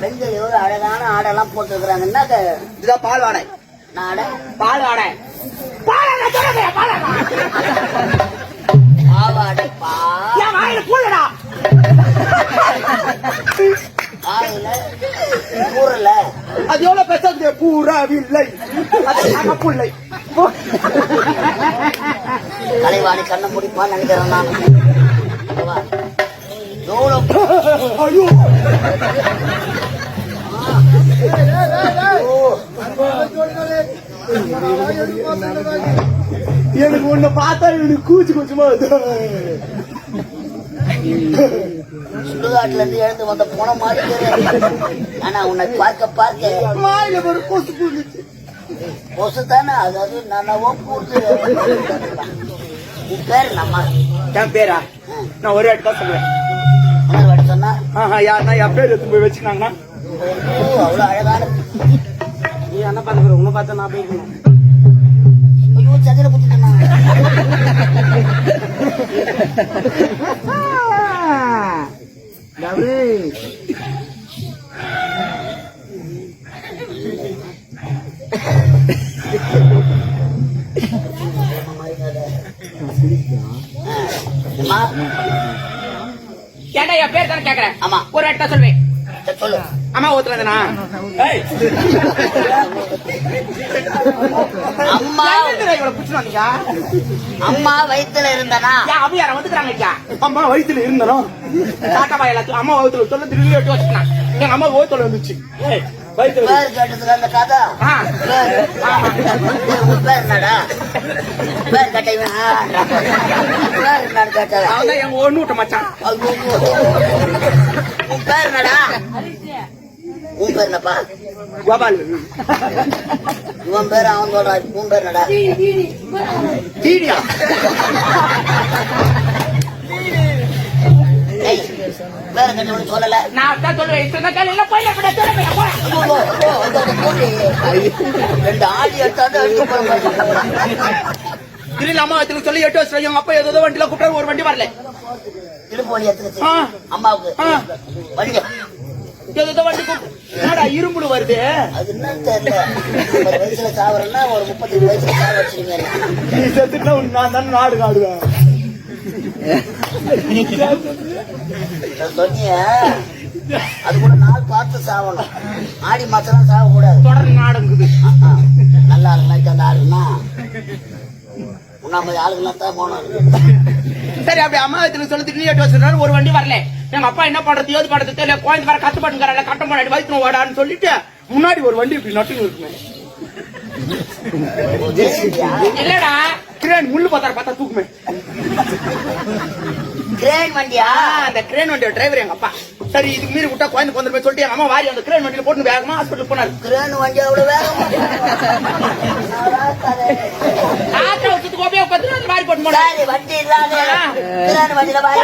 பெண்கள் எவ்வளவு அழகான ஆடெல்லாம் போட்டுருக்காங்க. என்ன பால் வாடை பால் வாடை அது எவ்வளவு பேச பூராவில்லை புள்ளை கலைவாணி கண்ணை முடிப்பான்னு நினைக்கிறேன் நான். ஐயோ எனக்கு ஒண்ணு பார்த்தா எனக்கு கூச்சு கொஞ்சமா சுடுகாட்டுல இருந்து எழுந்து வந்த போன மாதிரி. ஆனா உன்னை பார்க்க பார்க்க மாயில ஒரு கொசு பூந்துச்சு. கொசு தானே, அதாவது நன்னவோ பூத்து. உன் பேரு நம்ம என் பேரா? நான் ஒரு வாட்டி தான் சொல்லுவேன். சொன்னா யாருன்னா என் பேர் எடுத்து போய் வச்சுக்காங்கன்னா அவ்வளவு அழகான நீ என்ன பார்த்து உன்னை பார்த்தா நான் போயிருக்கணும். ஐயோ சக்கரை குத்திட்டேன். கேட்டா என் பேர் தானே கேக்குறேன். ஆமா ஒரு இடத்த சொல்வேன். சொல்லு. அம்மா ஊத்துல இருந்தா அம்மா வயிற்றுல இருந்தானா? அபியாரம் வந்துக்கிறாங்க. அம்மா வயிற்றுல இருந்தானோ? தாத்தா எல்லாத்தையும் அம்மா வயிற்றுல சொல்ல திரும்பி வெட்டி வச்சுக்கலாம். எங்க அம்மா வயிற்றுல வந்துச்சு. பேர் கேட்டதுல அந்த கதை பேர் என்னடா? பேர் கட்டைவன் பேர் என்னன்னு கேட்டா எங்க ஒண்ணு விட்ட மச்சான். உன் பேர் என்னடா? உன் பேர் என்னப்பா? கோபால். இவன் பேர் அவன் சொல்றான். உன் பேர் என்னடா? தீடியா? பேர் கட்டவனு சொல்லல. நான் தான் சொல்லுவேன். ரெண்டு ஆடி எடுத்தாந்து அம்மா சொல்லி 8 வருஷம் எங்க அப்பா ஏதோ வண்டியில கூப்பிட்டு ஒரு வண்டி வரல. அம்மாவுக்கு வண்டி ஏதோ வண்டி கூப்பிட்டு இரும்புல வருது. அது என்னன்னு தெரியல. ஒரு வயசுல சாவரன்னா ஒரு 35 வயசுல சாவ வச்சிருங்க. நீ செத்துட்டா நான் தானே நாடு நாடுவேன். சொன்னிய அது கூட நாள் பார்த்து சாவணும். ஆடி மாசம் சாவ கூடாது. தொடர் நாடுங்குது. நல்ல ஆளுங்க அந்த ஆளுன்னா உண்ணாம ஆளுங்கெல்லாம் தான் போனோம். சரி அப்படி அம்மா சொல்லி 8 வருஷம் ஒரு வண்டி வரல. எங்க அப்பா என்ன பண்றது ஏது பண்றது தெரியல. குழந்தை வர கஷ்டப்படுங்கிறால கட்டம் பண்ணாடி வயிற்று ஓடான்னு சொல்லிட்டு முன்னாடி ஒரு வண்டி இப்படி நட்டு இருக்குமே. இல்லடா கிரேன் முள்ளு பார்த்தா தூக்குமே. கிரேன் வண்டியா? அந்த கிரேன் வண்டியோட டிரைவர் எங்க அப்பா. சரி இதுக்கு மீறி விட்டா குழந்தை வந்துருமே சொல்லிட்டு எங்க அம்மா வாரி அந்த கிரேன் வண்டியில போட்டு வேகமா ஹாஸ்பிட்டல் போனாரு. கிரேன் வண்டி அவ்வளவு வேகமா வாரி போட்டு போனாரு. வண்டி இல்லாத கிரேன் வண்டியில வாரி